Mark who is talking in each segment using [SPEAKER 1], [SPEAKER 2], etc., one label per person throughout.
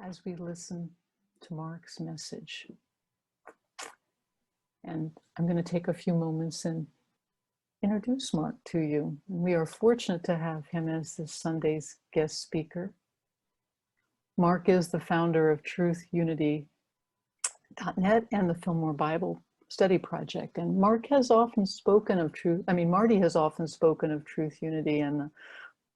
[SPEAKER 1] as we listen to Mark's message. And I'm going to take a few moments and introduce Mark to you. We are fortunate to have him as this Sunday's guest speaker. Mark is the founder of TruthUnity.net and the Fillmore Bible Study Project. And Marty has often spoken of TruthUnity and the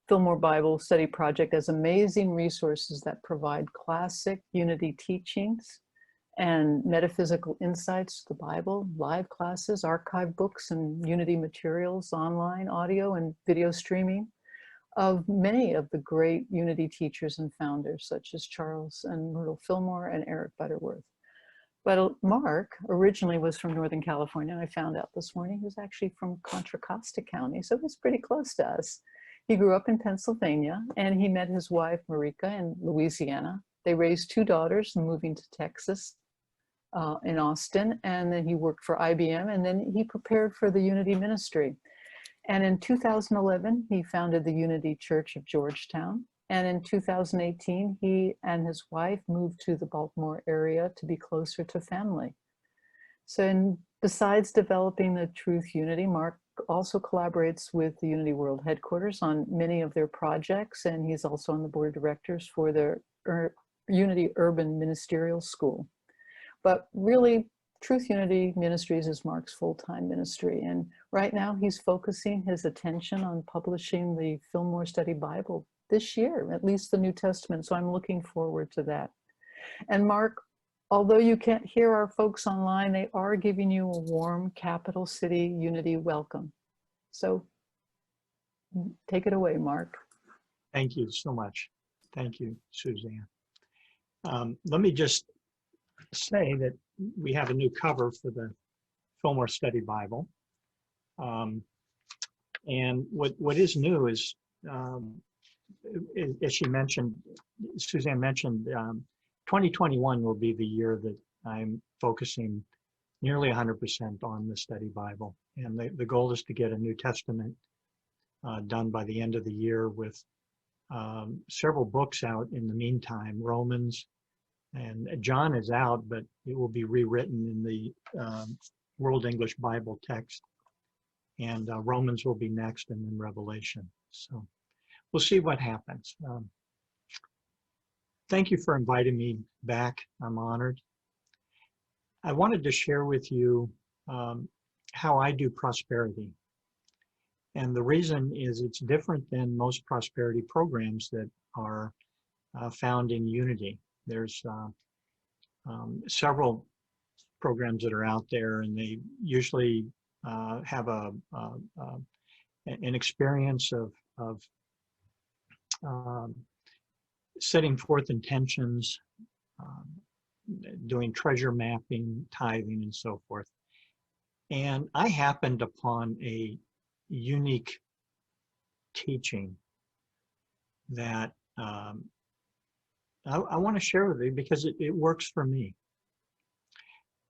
[SPEAKER 1] Fillmore Bible Study Project as amazing resources that provide classic unity teachings and metaphysical insights to the Bible, live classes, archive books, and unity materials, online audio and video streaming of many of the great unity teachers and founders, such as Charles and Myrtle Fillmore and Eric Butterworth. But Mark originally was from Northern California, and I found out this morning he was actually from Contra Costa County, so he's pretty close to us. He grew up in Pennsylvania, and he met his wife, Marika, in Louisiana. They raised 2 daughters, moving to Texas, in Austin, and then he worked for IBM, and then he prepared for the Unity Ministry. And in 2011, he founded the Unity Church of Georgetown. And in 2018, he and his wife moved to the Baltimore area to be closer to family. So besides developing the TruthUnity, Mark also collaborates with the Unity World Headquarters on many of their projects, and he's also on the board of directors for the Unity Urban Ministerial School. But really, TruthUnity Ministries is Mark's full-time ministry, and right now he's focusing his attention on publishing the Fillmore Study Bible this year, at least the New Testament, so I'm looking forward to that. And Mark, although you can't hear our folks online, they are giving you a warm Capital City Unity welcome. So take it away, Mark.
[SPEAKER 2] Thank you so much. Thank you, Suzanne. Let me just say that we have a new cover for the Fillmore Study Bible. And what is new is, as she mentioned, Suzanne mentioned, 2021 will be the year that I'm focusing nearly 100% on the study Bible. And the goal is to get a New Testament done by the end of the year, with several books out in the meantime. Romans and John is out, but it will be rewritten in the World English Bible text. And Romans will be next, and then Revelation. So we'll see what happens. Thank you for inviting me back. I'm honored. I wanted to share with you how I do prosperity. And the reason is it's different than most prosperity programs that are found in Unity. There's several programs that are out there, and they usually have an experience of setting forth intentions, doing treasure mapping, tithing, and so forth. And I happened upon a unique teaching that I want to share with you because it works for me.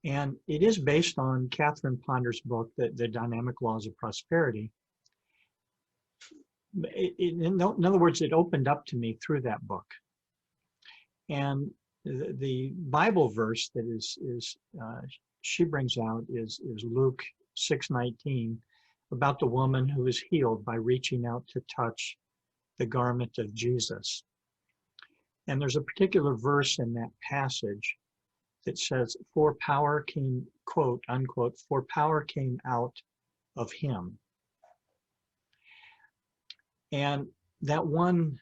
[SPEAKER 2] And it is based on Katherine Ponder's book, The Dynamic Laws of Prosperity. In other words, it opened up to me through that book. And the Bible verse that she brings out is Luke 6:19, about the woman who was healed by reaching out to touch the garment of Jesus. And there's a particular verse in that passage that says, "For power came," quote unquote, "for power came out of him." And that one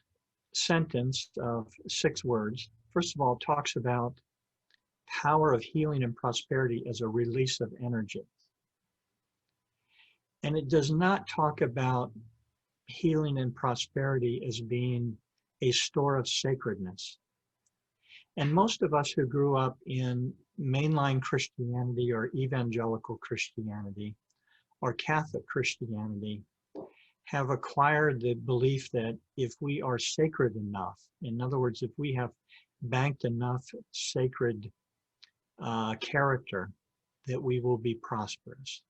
[SPEAKER 2] sentence of 6 words, first of all, talks about power of healing and prosperity as a release of energy. And it does not talk about healing and prosperity as being a store of sacredness. And most of us who grew up in mainline Christianity or evangelical Christianity or Catholic Christianity have acquired the belief that if we are sacred enough, in other words, if we have banked enough sacred character, that we will be prosperous.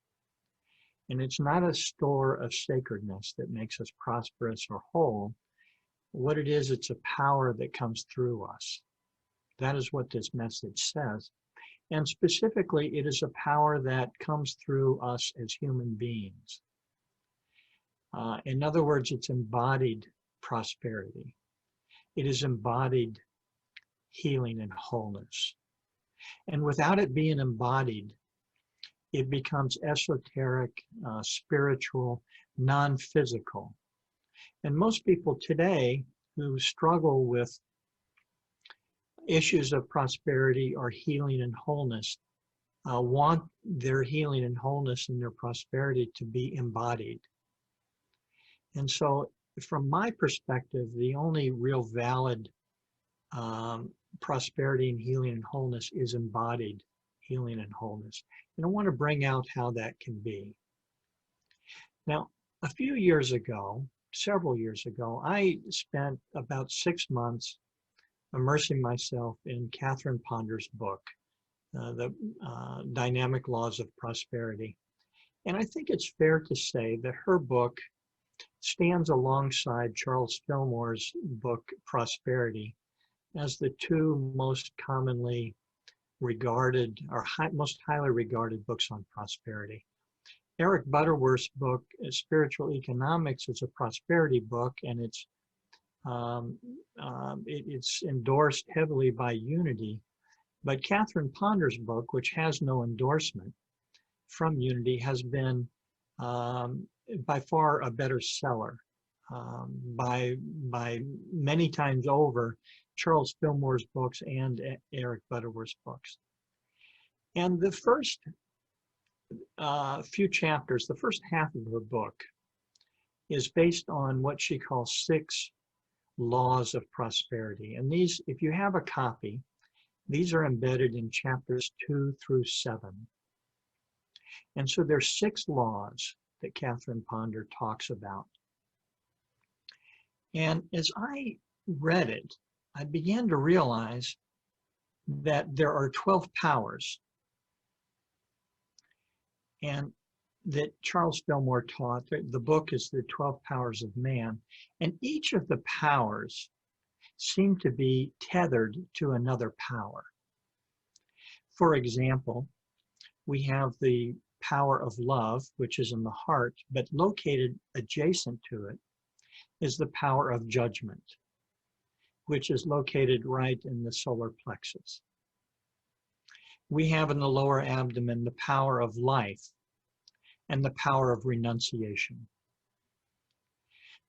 [SPEAKER 2] And it's not a store of sacredness that makes us prosperous or whole. What it is, it's a power that comes through us. That is what this message says. And specifically, it is a power that comes through us as human beings. In other words, it's embodied prosperity. It is embodied healing and wholeness. And without it being embodied, it becomes esoteric, spiritual, non-physical. And most people today who struggle with issues of prosperity or healing and wholeness want their healing and wholeness and their prosperity to be embodied. And so from my perspective, the only real valid prosperity and healing and wholeness is embodied healing and wholeness. And I want to bring out how that can be. Now, a few years ago, several years ago, I spent about 6 months immersing myself in Katherine Ponder's book, The Dynamic Laws of Prosperity. And I think it's fair to say that her book stands alongside Charles Fillmore's book, Prosperity, as the two most commonly regarded or most highly regarded books on prosperity. Eric Butterworth's book, Spiritual Economics, is a prosperity book, and it's endorsed heavily by Unity. But Katherine Ponder's book, which has no endorsement from Unity, has been by far a better seller. By many times over Charles Fillmore's books and Eric Butterworth's books. And the first few chapters, the first half of her book, is based on what she calls 6 laws of prosperity. And these, if you have a copy, these are embedded in chapters 2 through 7. And so there's 6 laws that Katherine Ponder talks about. And as I read it, I began to realize that there are 12 powers, and that Charles Fillmore taught. The book is The 12 Powers of Man, and each of the powers seem to be tethered to another power. For example, we have the power of love, which is in the heart, but located adjacent to it is the power of judgment, which is located right in the solar plexus. We have in the lower abdomen the power of life and the power of renunciation.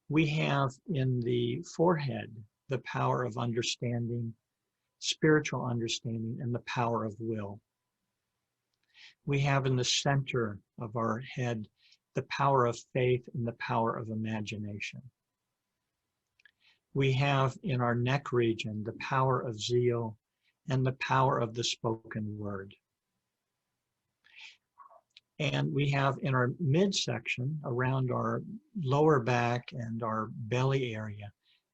[SPEAKER 2] We have in the forehead the power of understanding, spiritual understanding, and the power of will. We have in the center of our head the power of faith and the power of imagination. We have in our neck region the power of zeal and the power of the spoken word. And we have in our midsection, around our lower back and our belly area,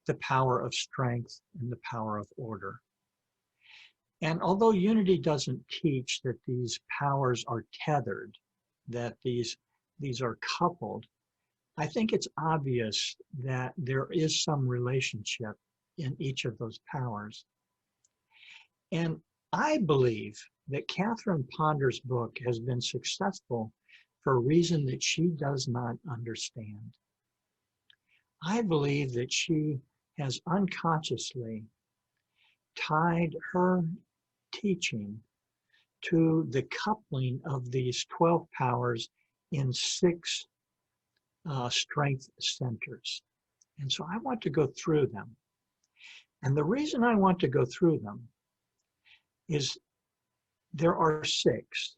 [SPEAKER 2] the power of strength and the power of order. And although Unity doesn't teach that these powers are tethered, that these are coupled, I think it's obvious that there is some relationship in each of those powers. And I believe that Katherine Ponder's book has been successful for a reason that she does not understand. I believe that she has unconsciously tied her teaching to the coupling of these 12 powers in 6 strength centers. And so I want to go through them. And the reason I want to go through them is there are 6.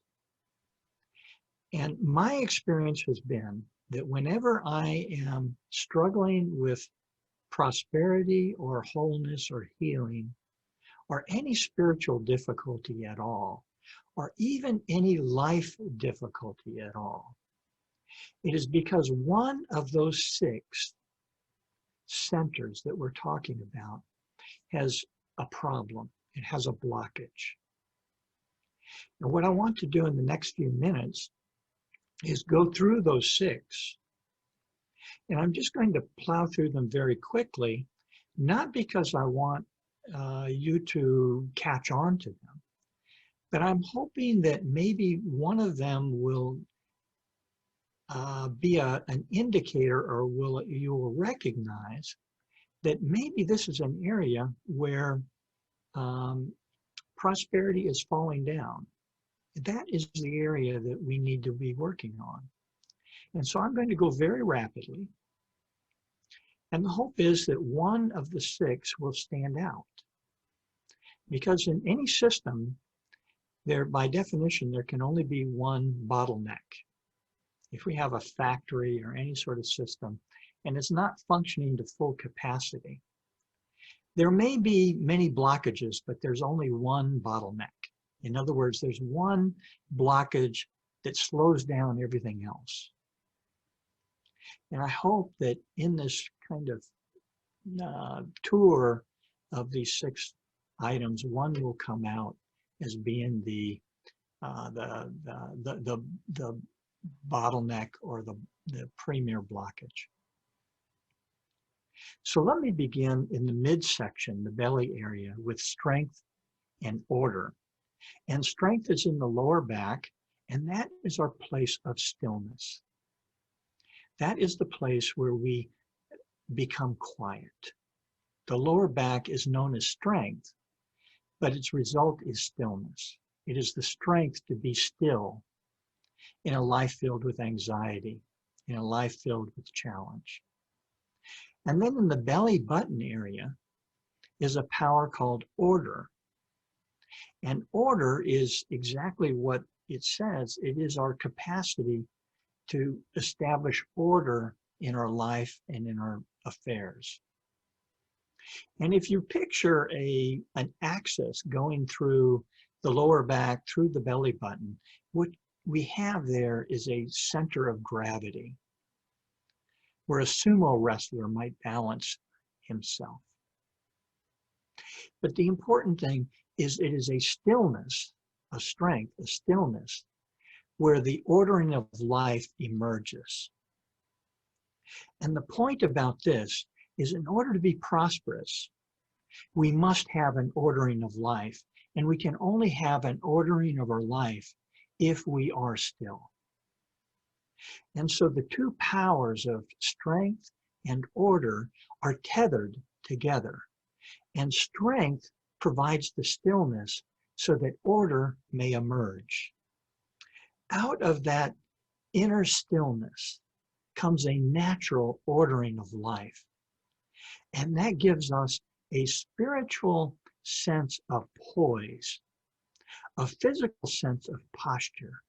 [SPEAKER 2] And my experience has been that whenever I am struggling with prosperity or wholeness or healing, or any spiritual difficulty at all, or even any life difficulty at all, it is because one of those 6 centers that we're talking about has a problem. It has a blockage. And what I want to do in the next few minutes is go through those 6. And I'm just going to plow through them very quickly, not because I want you to catch on to them. But I'm hoping that maybe one of them will be an indicator, or you will recognize that maybe this is an area where prosperity is falling down. That is the area that we need to be working on. And so I'm going to go very rapidly. And the hope is that one of the six will stand out. Because in any system, by definition, there can only be one bottleneck. If we have a factory or any sort of system, and it's not functioning to full capacity, there may be many blockages, but there's only one bottleneck. In other words, there's one blockage that slows down everything else. And I hope that in this kind of tour of these six items, one will come out as being the bottleneck or the premier blockage. So let me begin in the midsection, the belly area, with strength and order. And strength is in the lower back, and that is our place of stillness. That is the place where we become quiet. The lower back is known as strength, but its result is stillness. It is the strength to be still in a life filled with anxiety, in a life filled with challenge. And then in the belly button area is a power called order. And order is exactly what it says. It is our capacity to establish order in our life and in our affairs. And if you picture an axis going through the lower back, through the belly button, what we have there is a center of gravity, where a sumo wrestler might balance himself. But the important thing is it is a stillness, a strength, a stillness, where the ordering of life emerges. And the point about this is, in order to be prosperous, we must have an ordering of life, and we can only have an ordering of our life if we are still. And so the two powers of strength and order are tethered together, and strength provides the stillness so that order may emerge. Out of that inner stillness comes a natural ordering of life, and that gives us a spiritual sense of poise, a physical sense of posture.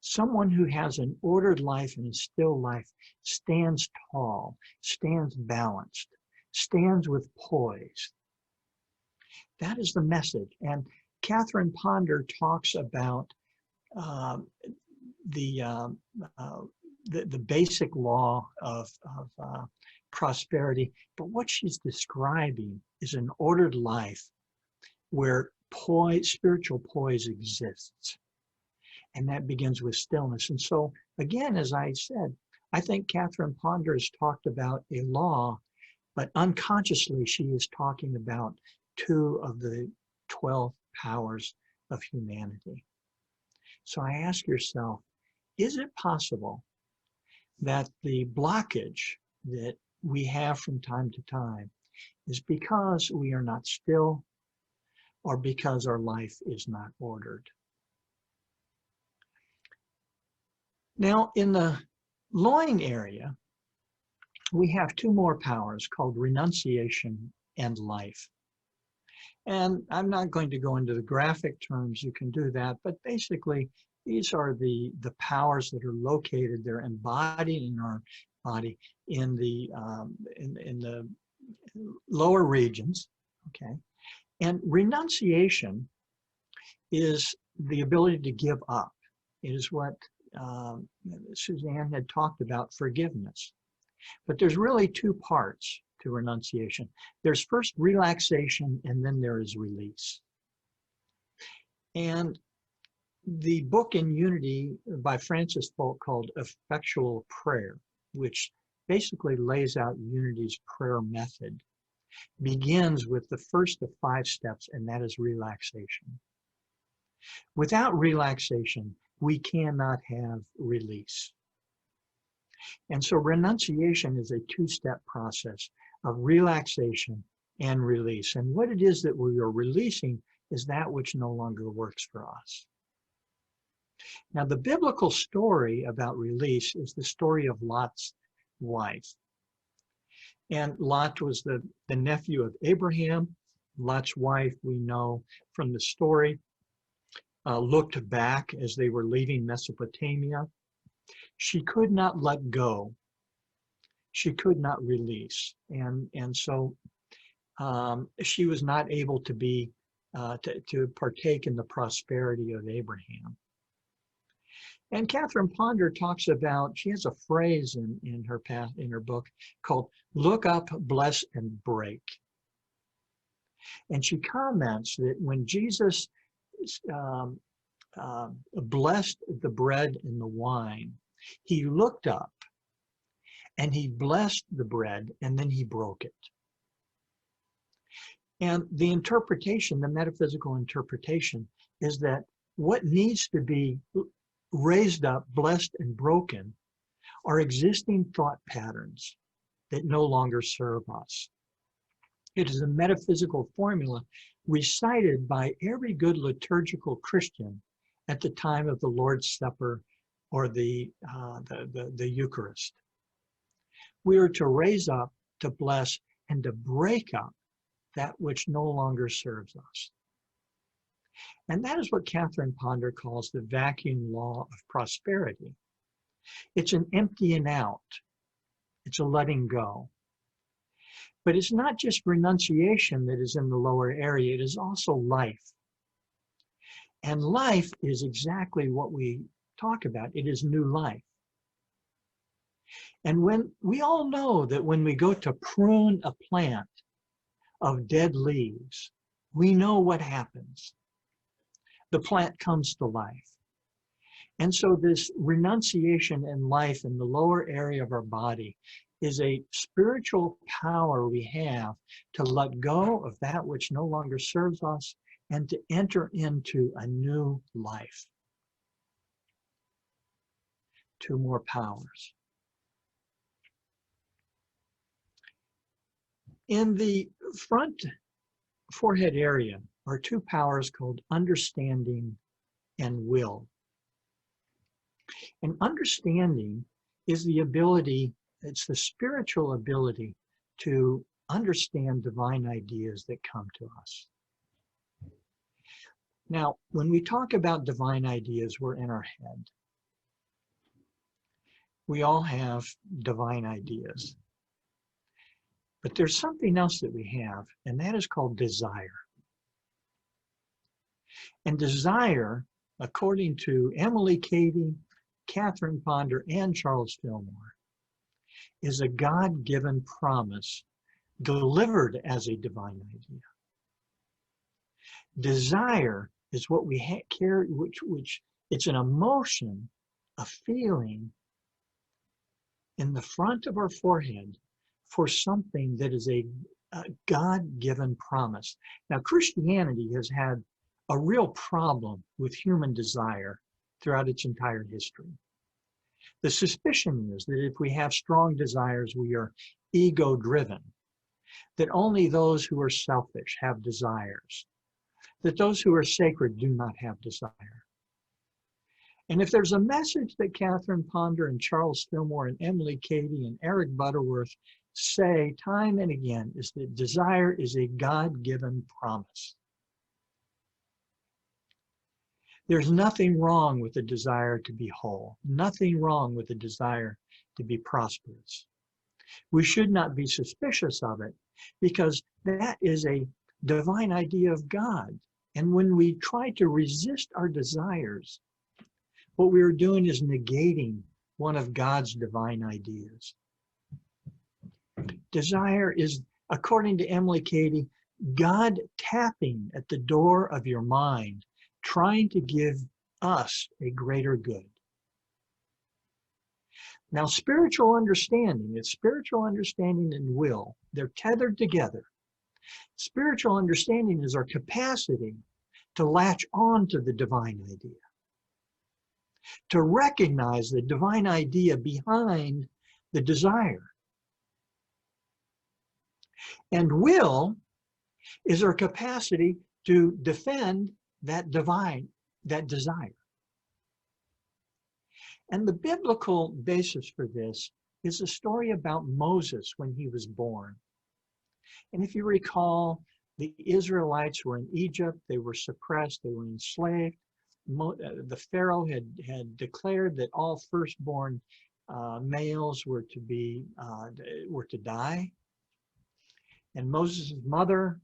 [SPEAKER 2] Someone who has an ordered life and a still life stands tall, stands balanced, stands with poise. That is the message. And Katherine Ponder talks about the basic law of prosperity, but what she's describing is an ordered life where spiritual poise exists. And that begins with stillness. And so, again, as I said, I think Katherine Ponder has talked about a law, but unconsciously she is talking about two of the 12 powers of humanity. So I ask yourself, is it possible that the blockage that we have from time to time is because we are not still, or because our life is not ordered? Now, in the loin area, we have two more powers called renunciation and life. And I'm not going to go into the graphic terms, you can do that, but basically these are the powers that are located, they're embodied in our body in the lower regions, okay? And renunciation is the ability to give up. It is what Suzanne had talked about, forgiveness. But there's really two parts to renunciation. There's first relaxation, and then there is release. And the book in Unity by Francis Folk called Effectual Prayer, which basically lays out Unity's prayer method, begins with the first of 5 steps, and that is relaxation. Without relaxation, we cannot have release. And so renunciation is a 2-step process of relaxation and release. And what it is that we are releasing is that which no longer works for us. Now, the biblical story about release is the story of Lot's wife. And Lot was the nephew of Abraham. Lot's wife, we know from the story, looked back as they were leaving Mesopotamia. She could not let go. She could not release. And so she was not able to be, to partake in the prosperity of Abraham. And Katherine Ponder talks about, she has a phrase in her book called "Look up, bless, and break." And she comments that when Jesus blessed the bread and the wine, he looked up and he blessed the bread and then he broke it. And the interpretation, the metaphysical interpretation, is that what needs to be raised up, blessed, and broken are existing thought patterns that no longer serve us. It is a metaphysical formula recited by every good liturgical Christian at the time of the Lord's Supper or the Eucharist. We are to raise up, to bless, and to break up that which no longer serves us. And that is what Katherine Ponder calls the vacuum law of prosperity. It's an emptying out. It's a letting go. But it's not just renunciation that is in the lower area, it is also life. And life is exactly what we talk about. It is new life. And when we all know that when we go to prune a plant of dead leaves, we know what happens. The plant comes to life. And so this renunciation and life in the lower area of our body is a spiritual power we have to let go of that which no longer serves us and to enter into a new life. 2 more powers. In the front forehead area are 2 powers called understanding and will. And understanding is the ability, it's the spiritual ability to understand divine ideas that come to us. Now, when we talk about divine ideas, we're in our head. We all have divine ideas. But there's something else that we have, and that is called desire. And desire, according to Emily Cady, Katherine Ponder, and Charles Fillmore, is a God-given promise delivered as a divine idea. Desire is what we carry, which it's an emotion, a feeling in the front of our forehead for something that is a God-given promise. Now, Christianity has had a real problem with human desire throughout its entire history. The suspicion is that if we have strong desires, we are ego-driven, that only those who are selfish have desires, that those who are sacred do not have desire. And if there's a message that Katherine Ponder and Charles Fillmore and Emily Cady and Eric Butterworth say time and again, is that desire is a God-given promise. There's nothing wrong with the desire to be whole, nothing wrong with the desire to be prosperous. We should not be suspicious of it because that is a divine idea of God. And when we try to resist our desires, what we are doing is negating one of God's divine ideas. Desire is, according to Emily Cady, God tapping at the door of your mind, trying to give us a greater good. Now, spiritual understanding and will, they're tethered together. Spiritual understanding is our capacity to latch on to the divine idea, to recognize the divine idea behind the desire. And will is our capacity to defend that desire. And the biblical basis for this is a story about Moses when he was born. And if you recall, the Israelites were in Egypt, they were suppressed, they were enslaved. The Pharaoh had declared that all firstborn males were to die. And Moses' mother,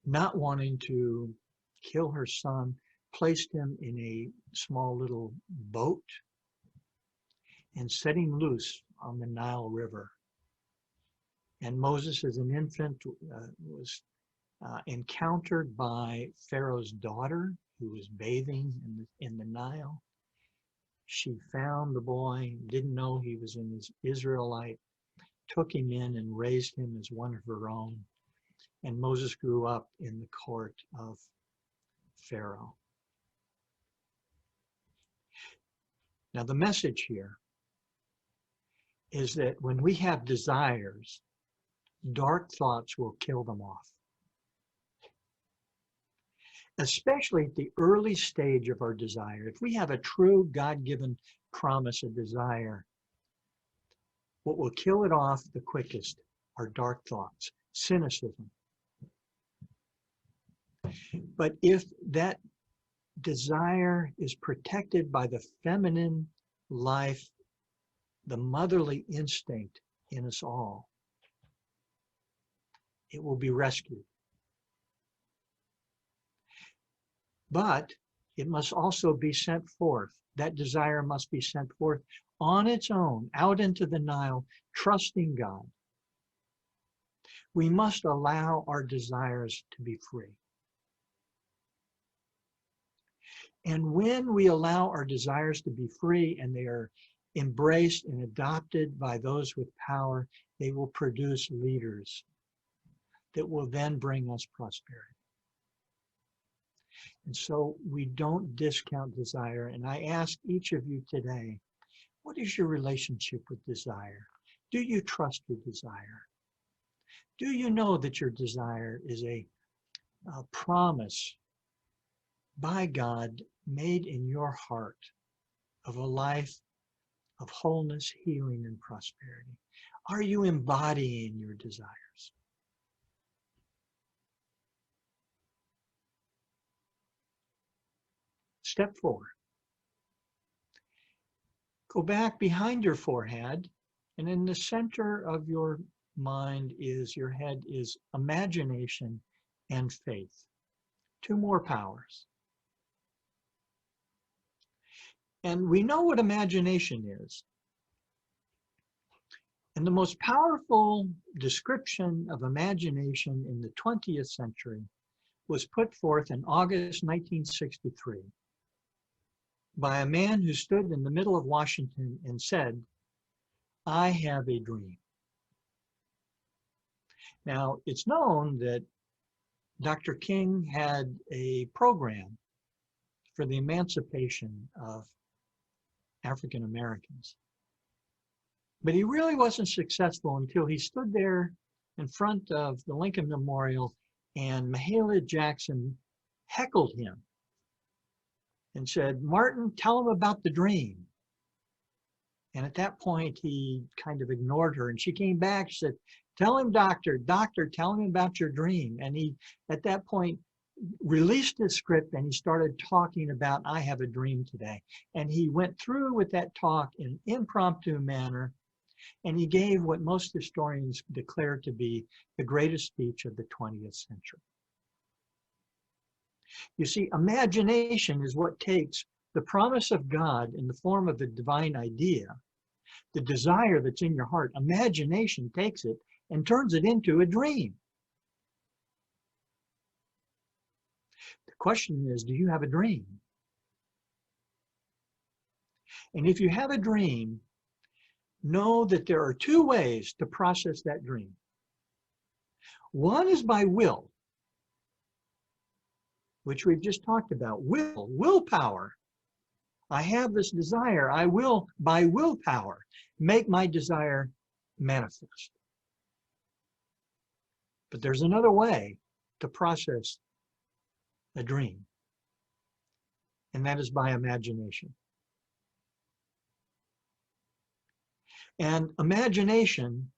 [SPEAKER 2] not wanting to kill her son, placed him in a small little boat and set him loose on the Nile River. And Moses, as an infant, was encountered by Pharaoh's daughter, who was bathing in the Nile. She found the boy, didn't know he was an Israelite, took him in and raised him as one of her own. And Moses grew up in the court of Pharaoh. Now, the message here is that when we have desires, dark thoughts will kill them off. Especially at the early stage of our desire. If we have a true God-given promise, a desire, what will kill it off the quickest are dark thoughts, cynicism. But if that desire is protected by the feminine life, the motherly instinct in us all, it will be rescued. But it must also be sent forth. That desire must be sent forth on its own, out into the Nile, trusting God. We must allow our desires to be free. And when we allow our desires to be free and they are embraced and adopted by those with power, they will produce leaders that will then bring us prosperity. And so we don't discount desire. And I ask each of you today, what is your relationship with desire? Do you trust your desire? Do you know that your desire is a promise by God made in your heart of a life of wholeness, healing, and prosperity? Are you embodying your desires? Step 4. Go back behind your forehead, and in the center of your mind is your head is imagination and faith. 2 more powers. And we know what imagination is. And the most powerful description of imagination in the 20th century was put forth in August 1963 by a man who stood in the middle of Washington and said, "I have a dream." Now, it's known that Dr. King had a program for the emancipation of African Americans. But he really wasn't successful until he stood there in front of the Lincoln Memorial and Mahalia Jackson heckled him and said, "Martin, tell him about the dream." And at that point, he kind of ignored her. And she came back, she said, "Tell him, doctor, tell him about your dream." And he, at that point, released his script and he started talking about, "I have a dream today." And he went through with that talk in an impromptu manner. And he gave what most historians declare to be the greatest speech of the 20th century. You see, imagination is what takes the promise of God in the form of the divine idea, the desire that's in your heart. Imagination takes it and turns it into a dream. The question is, do you have a dream? And if you have a dream, know that there are 2 ways to process that dream. One is by will, which we've just talked about. Willpower. I have this desire. I will, by willpower, make my desire manifest. But there's another way to process a dream, and that is by imagination. And imagination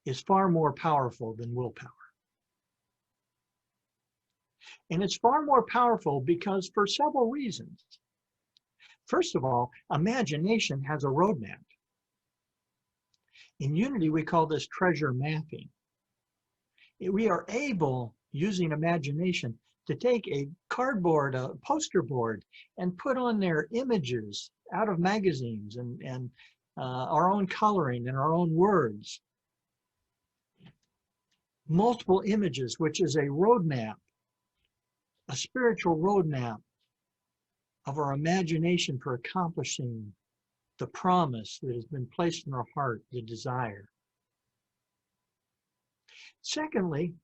[SPEAKER 2] is far more powerful than willpower. And it's far more powerful because for several reasons. First of all, imagination has a roadmap. In Unity, we call this treasure mapping. We are able, using imagination, to take a cardboard, a poster board, and put on there images out of magazines and our own coloring and our own words. Multiple images, which is a roadmap, a spiritual roadmap of our imagination for accomplishing the promise that has been placed in our heart, the desire. Secondly,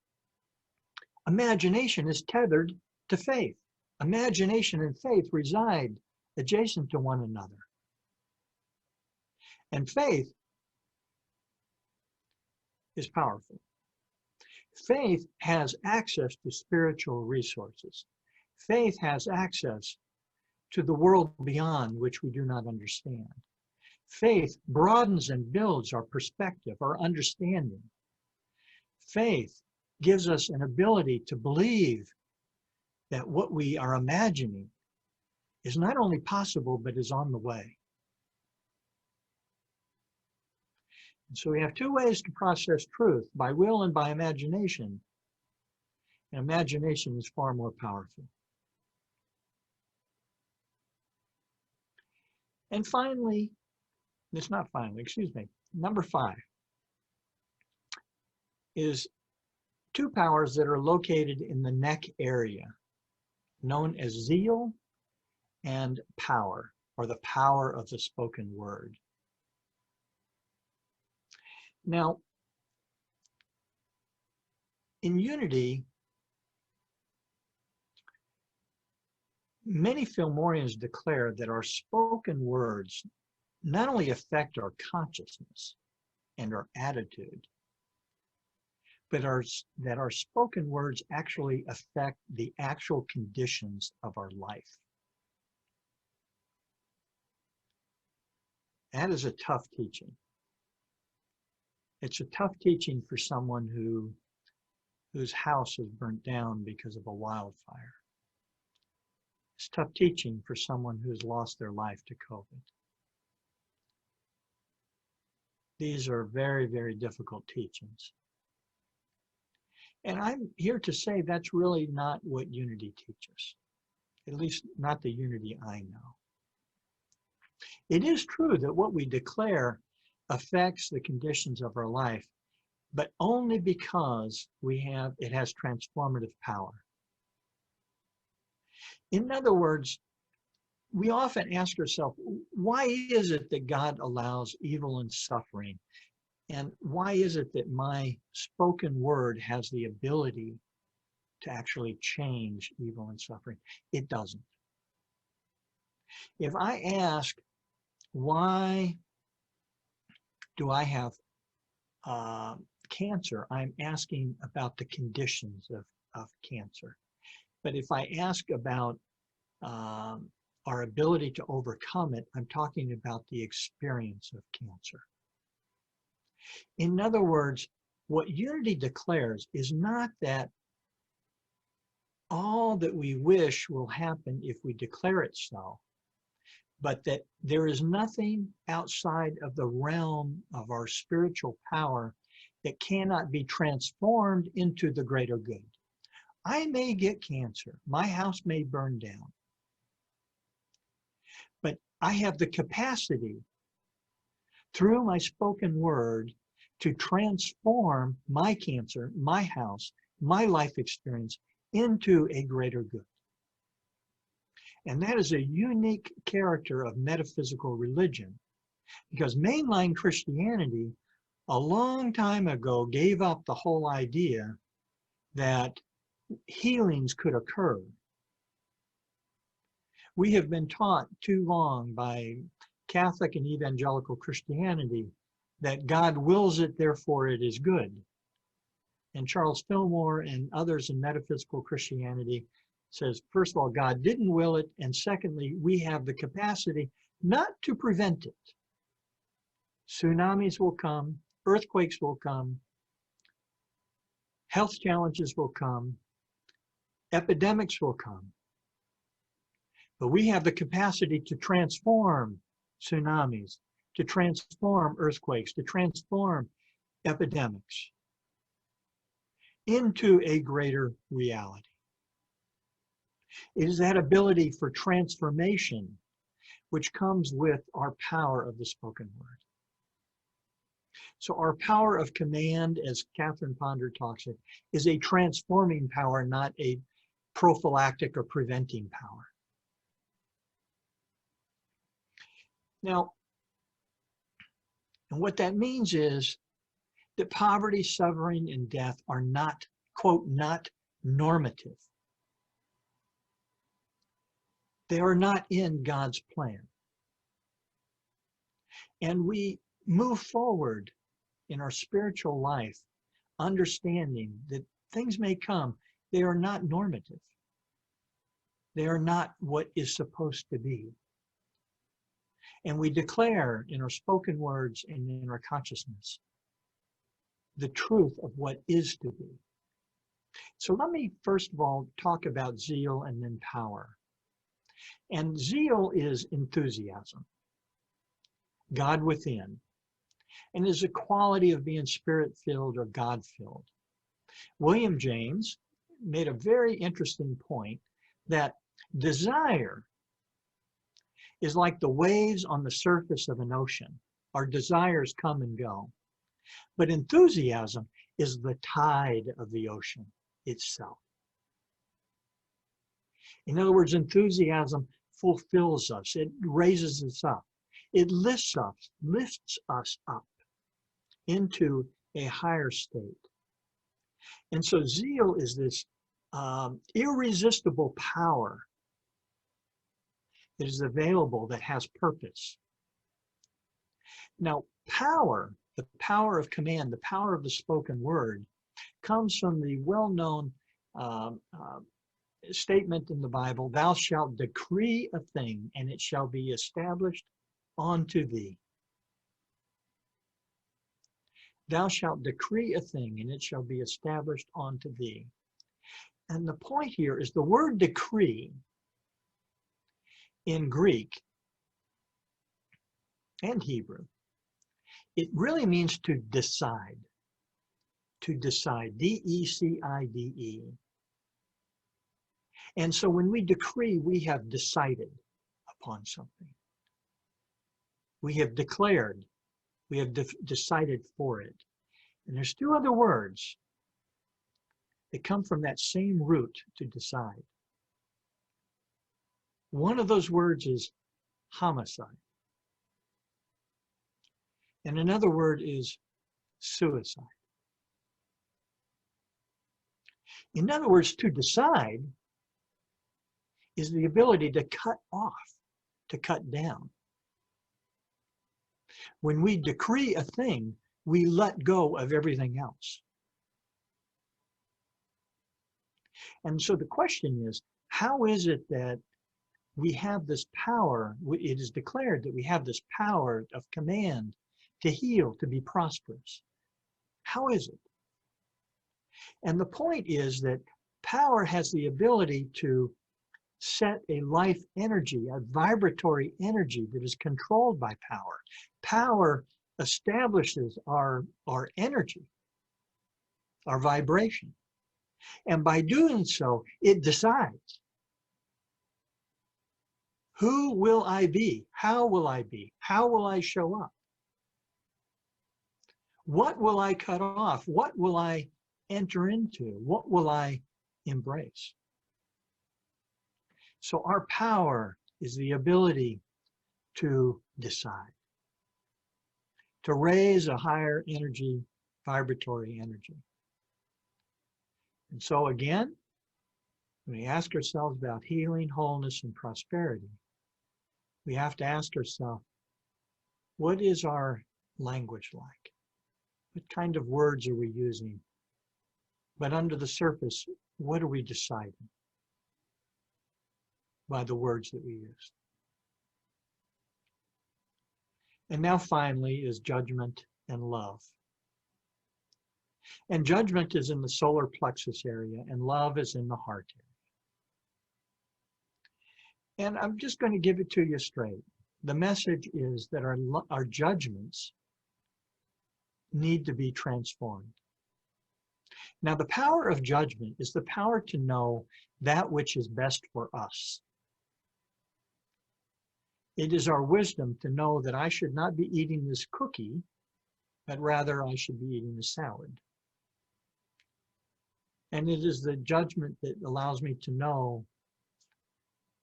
[SPEAKER 2] imagination is tethered to faith. Imagination and faith reside adjacent to one another. And faith is powerful. Faith has access to spiritual resources. Faith has access to the world beyond which we do not understand. Faith broadens and builds our perspective, our understanding. Faith gives us an ability to believe that what we are imagining is not only possible, but is on the way. And so we have two ways to process truth, by will and by imagination. And imagination is far more powerful. And finally, it's not finally, excuse me, number 5 is two powers that are located in the neck area, known as zeal and power, or the power of the spoken word. Now, in Unity, many Fillmorians declare that our spoken words not only affect our consciousness and our attitude, but that our spoken words actually affect the actual conditions of our life. That is a tough teaching. It's a tough teaching for someone whose house is burnt down because of a wildfire. It's tough teaching for someone who's lost their life to COVID. These are very, very difficult teachings. And I'm here to say that's really not what Unity teaches, at least not the Unity I know. It is true that what we declare affects the conditions of our life, but only because it has transformative power. In other words, we often ask ourselves, why is it that God allows evil and suffering? And why is it that my spoken word has the ability to actually change evil and suffering? It doesn't. If I ask, why do I have cancer? I'm asking about the conditions of cancer. But if I ask about our ability to overcome it, I'm talking about the experience of cancer. In other words, what Unity declares is not that all that we wish will happen if we declare it so, but that there is nothing outside of the realm of our spiritual power that cannot be transformed into the greater good. I may get cancer. My house may burn down. But I have the capacity through my spoken word to transform my cancer, my house, my life experience into a greater good. And that is a unique character of metaphysical religion, because mainline Christianity a long time ago gave up the whole idea that healings could occur. We have been taught too long by Catholic and evangelical Christianity that God wills it, therefore it is good. And Charles Fillmore and others in metaphysical Christianity says, first of all, God didn't will it, and secondly, we have the capacity not to prevent it. Tsunamis will come, earthquakes will come, health challenges will come, epidemics will come. But we have the capacity to transform tsunamis, to transform earthquakes, to transform epidemics into a greater reality. It is that ability for transformation which comes with our power of the spoken word. So our power of command, as Katherine Ponder talks it, is a transforming power, not a prophylactic or preventing power. Now, and what that means is that poverty, suffering, and death are not, quote, not normative. They are not in God's plan. And we move forward in our spiritual life, understanding that things may come. They are not normative. They are not what is supposed to be. And we declare in our spoken words and in our consciousness the truth of what is to be. So let me first of all talk about zeal and then power. And zeal is enthusiasm, God within, and is a quality of being spirit-filled or God-filled. William James made a very interesting point that desire is like the waves on the surface of an ocean. Our desires come and go. But enthusiasm is the tide of the ocean itself. In other words, enthusiasm fulfills us. It raises us up. It lifts us up into a higher state. And so zeal is this irresistible power that is available, that has purpose. Now, power, the power of command, the power of the spoken word, comes from the well-known statement in the Bible, thou shalt decree a thing, and it shall be established unto thee. Thou shalt decree a thing, and it shall be established unto thee. And the point here is the word decree in Greek and Hebrew, it really means to decide. To decide, D-E-C-I-D-E. And so when we decree, we have decided upon something. We have declared, we have decided for it. And there's two other words that come from that same root, to decide. One of those words is homicide. And another word is suicide. In other words, to decide is the ability to cut off, to cut down. When we decree a thing, we let go of everything else. And so the question is, how is it that we have this power? It is declared that we have this power of command to heal, to be prosperous. How is it? And the point is that power has the ability to set a life energy, a vibratory energy that is controlled by power. Power establishes our energy, our vibration. And by doing so, it decides. Who will I be? How will I be? How will I show up? What will I cut off? What will I enter into? What will I embrace? So our power is the ability to decide, to raise a higher energy, vibratory energy. And so again, when we ask ourselves about healing, wholeness, and prosperity, we have to ask ourselves, what is our language like? What kind of words are we using? But under the surface, what are we deciding by the words that we use? And now finally is judgment and love. And judgment is in the solar plexus area, and love is in the heart area. And I'm just going to give it to you straight. The message is that our judgments need to be transformed. Now, the power of judgment is the power to know that which is best for us. It is our wisdom to know that I should not be eating this cookie, but rather I should be eating the salad. And it is the judgment that allows me to know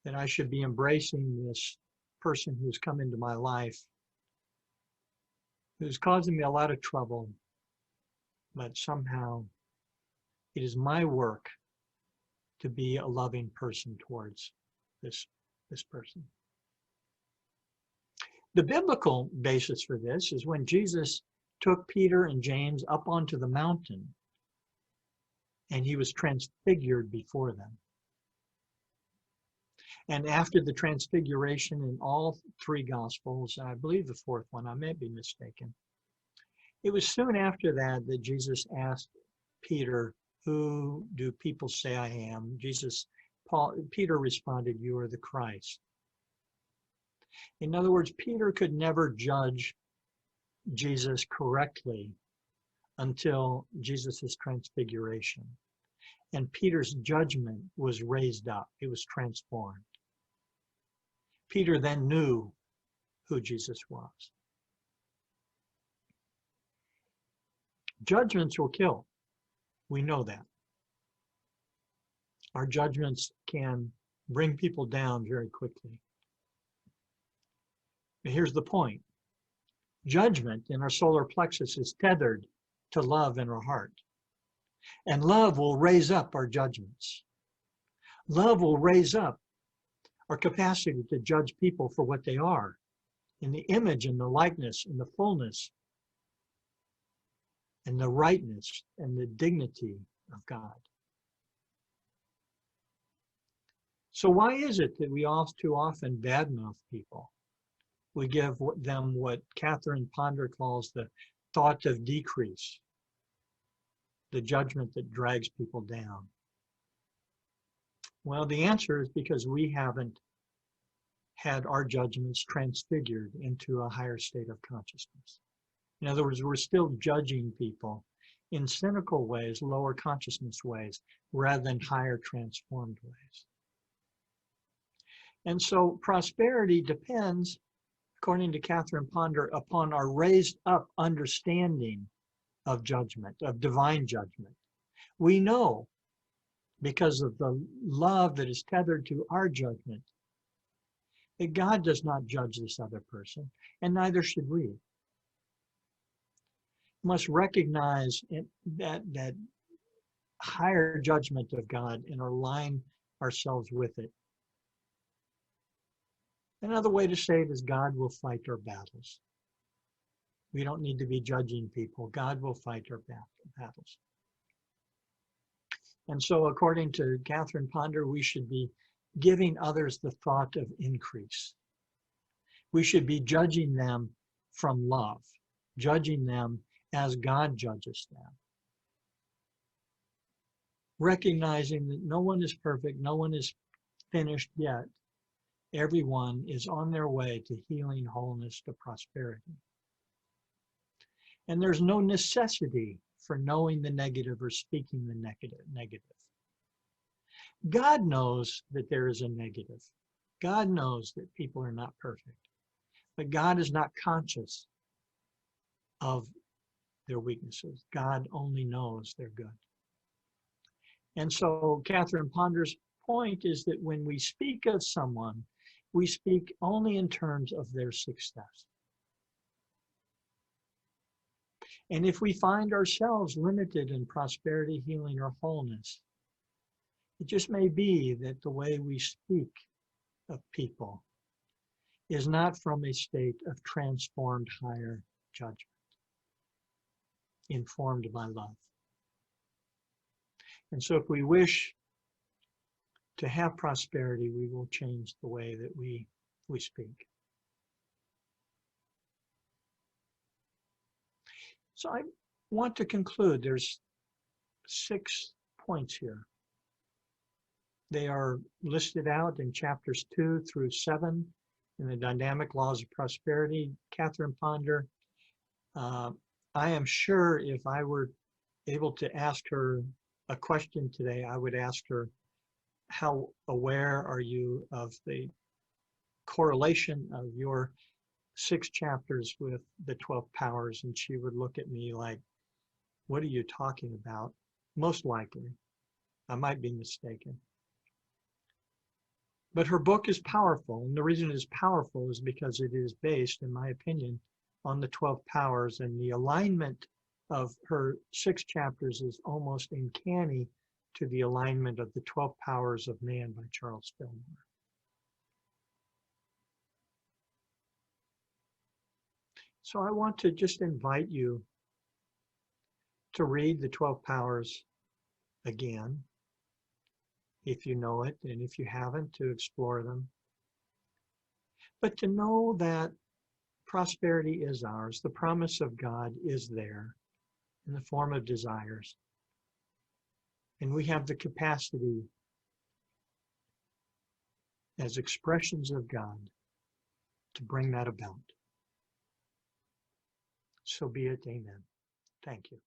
[SPEAKER 2] that I should be embracing this person who's come into my life, who's causing me a lot of trouble, but somehow it is my work to be a loving person towards this person. The biblical basis for this is when Jesus took Peter and James up onto the mountain and he was transfigured before them. And after the transfiguration in all three Gospels, and I believe the fourth one, I may be mistaken, it was soon after that that Jesus asked Peter, "Who do people say I am?" Peter responded, "You are the Christ." In other words, Peter could never judge Jesus correctly until Jesus' transfiguration. And Peter's judgment was raised up. It was transformed. Peter then knew who Jesus was. Judgments will kill. We know that. Our judgments can bring people down very quickly. But here's the point. Judgment in our solar plexus is tethered to love in our heart. And love will raise up our judgments. Love will raise up our capacity to judge people for what they are, in the image and the likeness and the fullness and the rightness and the dignity of God. So why is it that we all too often badmouth people? We give them what Katherine Ponder calls the thought of decrease, the judgment that drags people down. Well, the answer is because we haven't had our judgments transfigured into a higher state of consciousness. In other words, we're still judging people in cynical ways, lower consciousness ways, rather than higher transformed ways. And so prosperity depends, according to Katherine Ponder, upon our raised up understanding of judgment, of divine judgment. We know, because of the love that is tethered to our judgment, that God does not judge this other person, and neither should we. We must recognize that higher judgment of God and align ourselves with it. Another way to say it is God will fight our battles. We don't need to be judging people. God will fight our battles. And so according to Katherine Ponder, we should be giving others the thought of increase. We should be judging them from love, judging them as God judges them. Recognizing that no one is perfect, no one is finished yet. Everyone is on their way to healing, wholeness, to prosperity. And there's no necessity for knowing the negative or speaking the negative. God knows that there is a negative. God knows that people are not perfect. But God is not conscious of their weaknesses. God only knows they're good. And so Katherine Ponder's point is that when we speak of someone, we speak only in terms of their success. And if we find ourselves limited in prosperity, healing, or wholeness, it just may be that the way we speak of people is not from a state of transformed higher judgment, informed by love. And so if we wish to have prosperity, we will change the way that we speak. So I want to conclude. There's 6 points here. They are listed out in chapters 2 through 7 in the Dynamic Laws of Prosperity. Katherine Ponder, I am sure if I were able to ask her a question today, I would ask her, how aware are you of the correlation of your 6 chapters with the 12 powers? And she would look at me like, what are you talking about? Most likely. I might be mistaken. But her book is powerful, and the reason it is powerful is because it is based, in my opinion, on the 12 powers, and the alignment of her 6 chapters is almost uncanny to the alignment of the 12 Powers of Man by Charles Fillmore. So I want to just invite you to read the 12 Powers again, if you know it, and if you haven't, to explore them. But to know that prosperity is ours, the promise of God is there in the form of desires. And we have the capacity as expressions of God to bring that about. So be it, amen. Thank you.